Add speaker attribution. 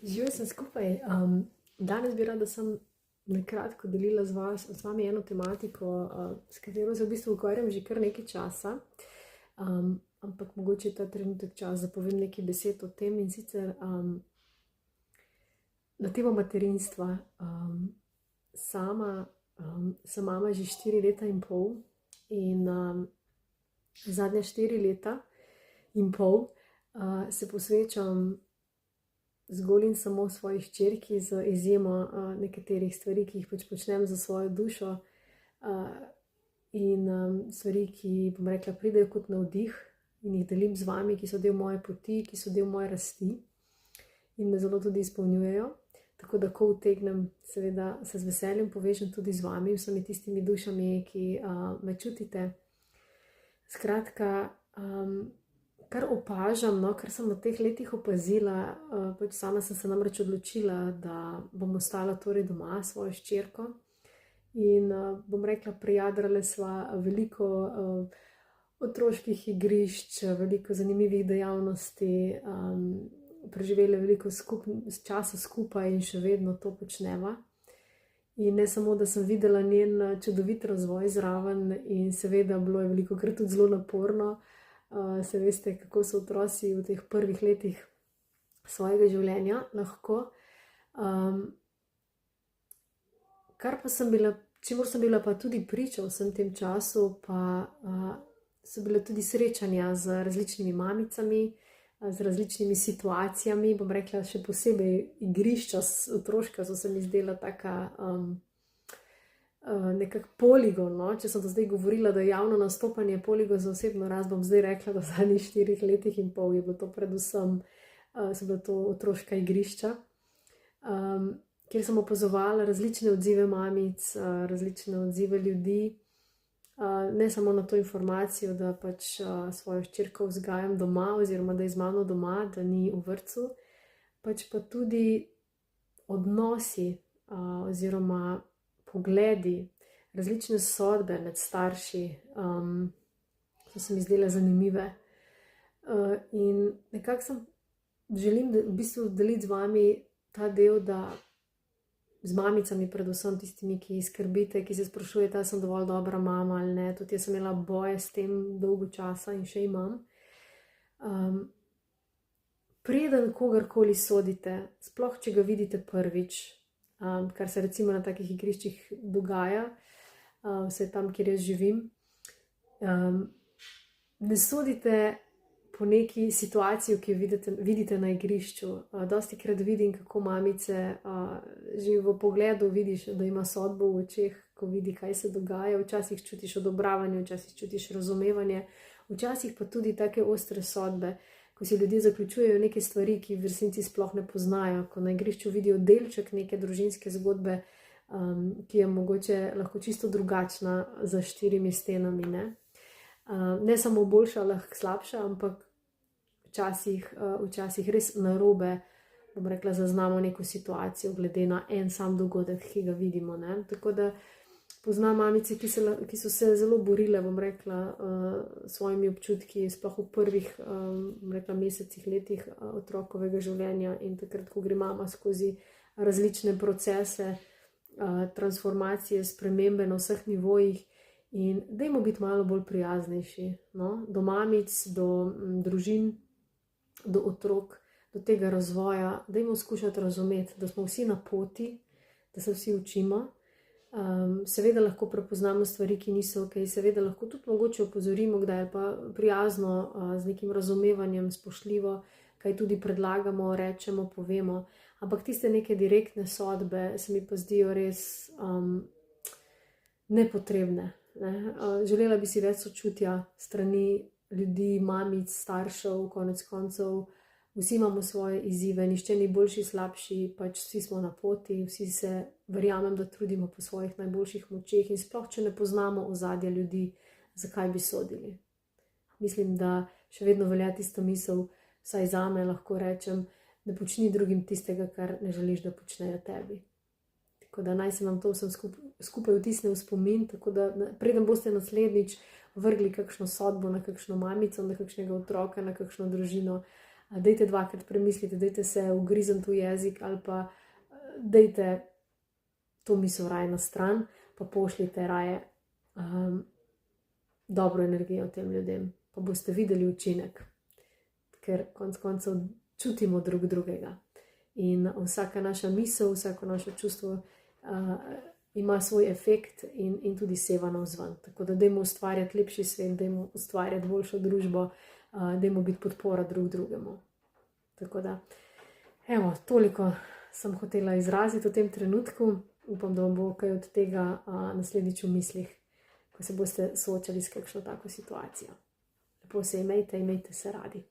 Speaker 1: Živijo sem skupaj. Danes bi rada sem nakratko delila z vami eno tematiko, s katero se v bistvu ukvarjam že kar nekaj časa. Ampak mogoče je ta trenutek čas, da povem nekaj besed o tem, in sicer na temo materinstva. Sama sem mama že 4 leta in pol in zadnja 4 leta in pol se posvečam zgolj in samo svoji hčerki, z izjemo nekaterih stvari, ki jih pač počnem za svojo dušo, in stvari, ki, bom rekla, pridejo kot navdih in jih delim z vami, ki so del moje poti, ki so del moje rasti in me zelo tudi izpolnjujejo. Tako da, ko utegnem, seveda se z veseljem povežem tudi z vami, vsemi tistimi dušami, ki me čutite. Skratka, kar opažam, kar sem v teh letih opazila, pač sama sem se namreč odločila, da bom ostala torej doma s svojo hčerko in bom rekla, prijadrale sva veliko otroških igrišč, veliko zanimivih dejavnosti, preživele veliko časa skupaj in še vedno to počneva. In ne samo, da sem videla njen čudovit razvoj zraven, in seveda bilo je velikokrat tudi zelo naporno. Se veste, kako so otroci v teh prvih letih svojega življenja lahko. Čemur sem bila pa tudi priča v vsem tem času, pa so bile tudi srečanja z različnimi mamicami, z različnimi situacijami, bom rekla, še posebej igrišča otroška so se mi zdela taka nekak poligon, no? Če sem do zdaj govorila, da je javno nastopanje poligon za osebno rast, bom zdaj rekla, da v zadnjih 4 letih in pol je bilo to predvsem, so bila to otroška igrišča, kjer sem opazovala različne odzive mamic, različne odzive ljudi, ne samo na to informacijo, da pač svojo hčerko vzgajam doma oziroma da je z mano doma, da ni v vrtcu, pač pa tudi odnosi oziroma pogledi, različne sodbe med starši, so se mi zdele zanimive. In nekako želim v bistvu deliti z vami ta del, da z mamicami, predvsem tistimi, ki skrbite, ki se sprašujete, ali sem dovolj dobra mama ali ne. Tudi jaz sem imela boje s tem dolgo časa in še imam. Preden kogarkoli sodite, sploh če ga vidite prvič, kar se recimo na takih igriščih dogaja, vse tam, kjer jaz živim, ne sodite po neki situaciji, ki jo vidite na igrišču. Dosti krat vidim, kako mamice že v pogledu vidiš, da ima sodbo v očeh, ko vidi, kaj se dogaja. Včasih čutiš odobravanje, včasih čutiš razumevanje, včasih pa tudi take ostre sodbe, ko si ljudje zaključujejo neke stvari, ki v resnici sploh ne poznajo, ko na igrišču vidijo delček neke družinske zgodbe, ki je mogoče lahko čisto drugačna za 4 stenami, ne? Ne samo boljša, lahko slabša, ampak včasih res narobe, bom rekla, zaznamo neko situacijo glede na en sam dogodek, ki ga vidimo, ne? Tako da poznam mamice, ki so se zelo borile, bom rekla, svojimi občutki, sploh v prvih, bom rekla, mesecih, letih otrokovega življenja, in takrat, ko gre mama skozi različne procese, transformacije, spremembe na vseh nivojih. In dajmo biti malo bolj prijaznejši, no? Do mamic, do družin, do otrok, do tega razvoja. Dajmo skušati razumeti, da smo vsi na poti, da se vsi učimo. Seveda lahko prepoznamo stvari, ki niso ok, seveda lahko tudi mogoče opozorimo, kdaj je pa prijazno, z nekim razumevanjem, spoštljivo, kaj tudi predlagamo, rečemo, povemo. Ampak tiste neke direktne sodbe se mi pa zdijo res nepotrebne, ne? Želela bi si več sočutja strani ljudi, mamic, staršev, konec koncev. Vsi imamo svoje izzive, nihče ni boljši, slabši, pač vsi smo na poti, vsi se, verjamem, da trudimo po svojih najboljših močeh, in sploh, če ne poznamo ozadja ljudi, zakaj bi sodili. Mislim, da še vedno velja tista misel, vsaj zame lahko rečem, ne počni drugim tistega, kar ne želiš, da počnejo tebi. Tako da naj se vam to vsem skupaj vtisne v spomin, tako da preden boste naslednjič vrgli kakšno sodbo na kakšno mamico, na kakšnega otroka, na kakšno družino, dajte dvakrat premisliti, dajte se ugrizniti v jezik ali pa dajte to misel raje na stran, pa pošljite raje dobro energijo tem ljudem, pa boste videli učinek, ker konec koncev čutimo drug drugega. In vsaka naša misel, vsako naše čustvo ima svoj efekt in tudi seva navzven. Tako da dajmo ustvarjati lepši svet, dajmo ustvarjati boljšo družbo, dajmo biti podpora drug drugemu. Tako da, evo, toliko sem hotela izraziti v tem trenutku. Upam, da vam bo kaj od tega naslednjič v mislih, ko se boste soočali s kakšno tako situacijo. Lepo se imejte se radi.